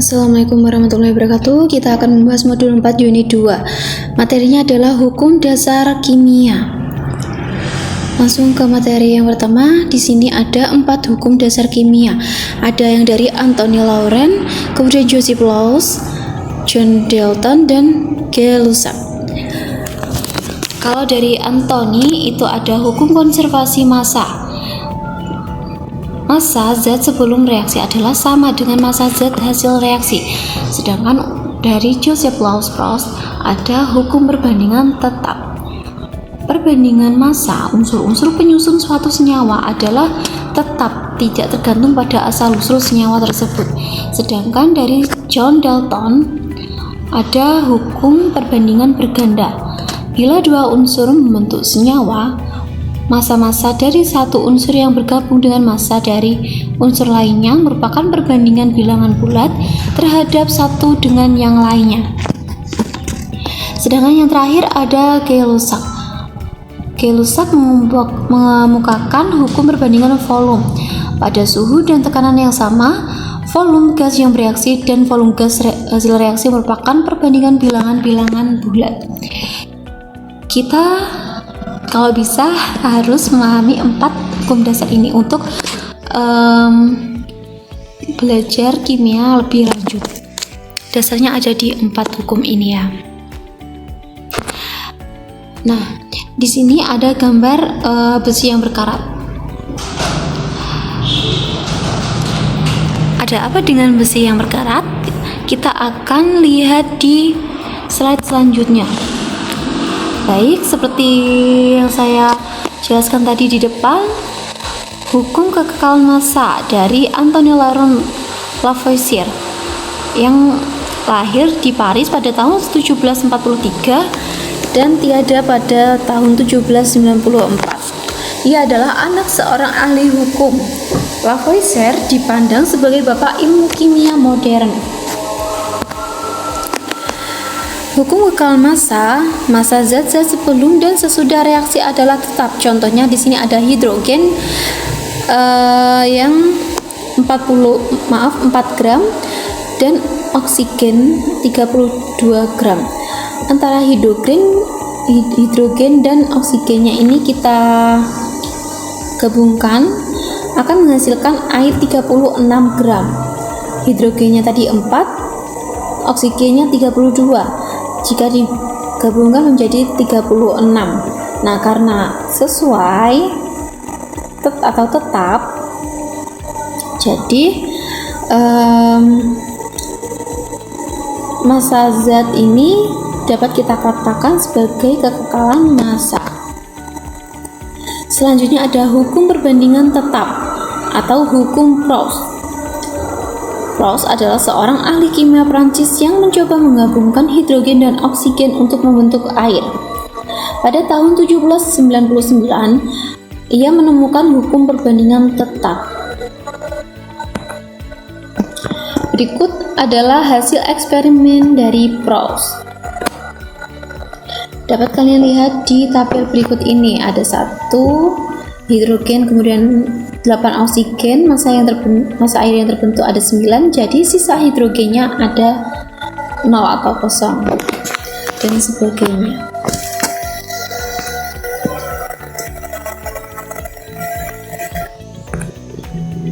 Assalamualaikum warahmatullahi wabarakatuh. Kita akan membahas modul 4 unit 2. Materinya adalah hukum dasar kimia. Langsung ke materi yang pertama. Di sini ada 4 hukum dasar kimia. Ada yang dari Anthony Lawrence, kemudian Joseph Lawes, John Dalton, dan Gay-Lussac. Kalau dari Anthony itu ada hukum konservasi massa. Massa zat sebelum reaksi adalah sama dengan massa zat hasil reaksi. Sedangkan dari Joseph Lawes ada hukum perbandingan tetap. Perbandingan massa unsur-unsur penyusun suatu senyawa adalah tetap, tidak tergantung pada asal-usul senyawa tersebut. Sedangkan dari John Dalton ada hukum perbandingan berganda. Bila dua unsur membentuk senyawa, massa-massa dari satu unsur yang bergabung dengan massa dari unsur lainnya merupakan perbandingan bilangan bulat terhadap satu dengan yang lainnya. Sedangkan yang terakhir ada Gay-Lussac. Gay-Lussac mengemukakan hukum perbandingan volume. Pada suhu dan tekanan yang sama, volume gas yang bereaksi dan volume gas hasil reaksi merupakan perbandingan bilangan-bilangan bulat. Kita kalau bisa harus memahami 4 hukum dasar ini untuk belajar kimia lebih lanjut. Dasarnya ada di 4 hukum ini ya. Nah, di sini ada gambar besi yang berkarat. Ada apa dengan besi yang berkarat? Kita akan lihat di slide selanjutnya. Baik, seperti yang saya jelaskan tadi di depan, hukum kekekalan massa dari Anthony Lawrence Lavoisier yang lahir di Paris pada tahun 1743 dan tiada pada tahun 1794. Ia adalah anak seorang ahli hukum. Lavoisier dipandang sebagai bapak ilmu kimia modern. Hukum kekekalan massa zat-zat sebelum dan sesudah reaksi adalah tetap. Contohnya di sini ada hidrogen yang 4 gram dan oksigen 32 gram. Antara hidrogen dan oksigennya ini kita gabungkan akan menghasilkan air 36 gram. Hidrogennya tadi 4, oksigennya 32. Jika digabungkan menjadi 36. Nah, karena sesuai atau tetap, jadi massa zat ini dapat kita katakan sebagai kekekalan massa. Selanjutnya ada hukum perbandingan tetap atau hukum Proust. Proust adalah seorang ahli kimia Prancis yang mencoba menggabungkan hidrogen dan oksigen untuk membentuk air. Pada tahun 1799, ia menemukan hukum perbandingan tetap. Berikut adalah hasil eksperimen dari Proust. Dapat kalian lihat di tabel berikut ini, ada 1 hidrogen, kemudian 8 oksigen, massa air yang terbentuk ada 9, jadi sisa hidrogennya ada 0 atau kosong dan sebagainya.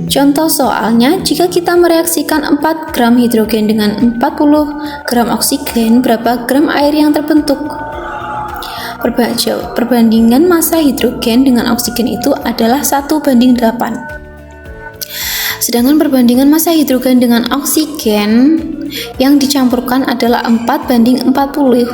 Contoh soalnya, jika kita mereaksikan 4 gram hidrogen dengan 40 gram oksigen, berapa gram air yang terbentuk? Perbandingan massa hidrogen dengan oksigen itu adalah 1:8. Sedangkan perbandingan massa hidrogen dengan oksigen yang dicampurkan adalah 4:40.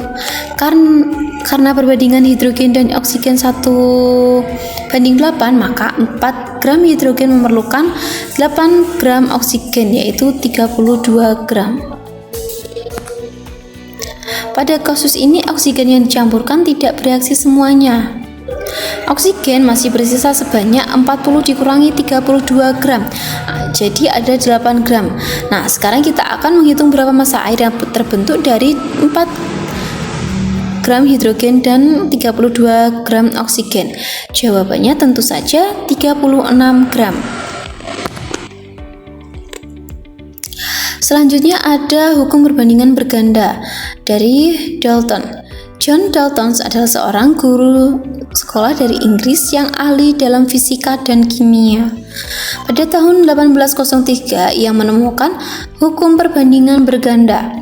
Karena perbandingan hidrogen dan oksigen 1:8, maka 4 gram hidrogen memerlukan 8 gram oksigen, yaitu 32 gram. Pada kasus ini, oksigen yang dicampurkan tidak bereaksi semuanya. Oksigen masih bersisa sebanyak 40 dikurangi 32 gram, jadi ada 8 gram. Nah, sekarang kita akan menghitung berapa massa air yang terbentuk dari 4 gram hidrogen dan 32 gram oksigen. Jawabannya tentu saja 36 gram. Selanjutnya ada hukum perbandingan berganda dari Dalton. John Dalton adalah seorang guru sekolah dari Inggris yang ahli dalam fisika dan kimia. Pada tahun 1803, ia menemukan hukum perbandingan berganda.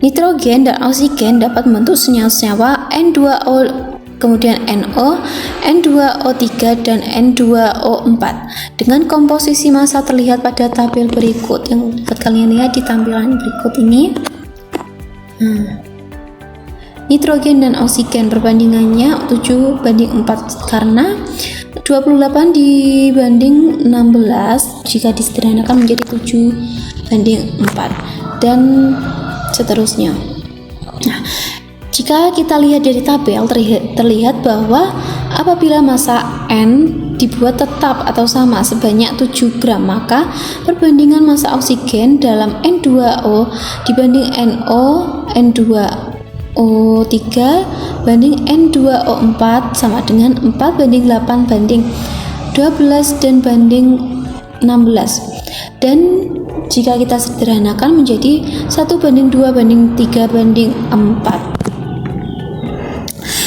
Nitrogen dan oksigen dapat membentuk senyawa N2O, kemudian NO, N2O3, dan N2O4 dengan komposisi massa terlihat pada tabel berikut yang dapat kalian lihat di tampilan berikut ini. Nitrogen dan oksigen perbandingannya 7:4 karena 28 dibanding 16 jika disederhanakan menjadi 7:4 dan seterusnya. Nah, jika kita lihat dari tabel terlihat bahwa apabila massa N dibuat tetap atau sama sebanyak 7 gram, maka perbandingan massa oksigen dalam N2O dibanding NO, N2O3 banding N2O4 sama dengan 4:8:12 dan banding 16. Dan jika kita sederhanakan menjadi 1:2:3:4.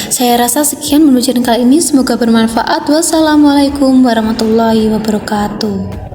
Saya rasa sekian pembelajaran kali ini, semoga bermanfaat. Wassalamualaikum warahmatullahi wabarakatuh.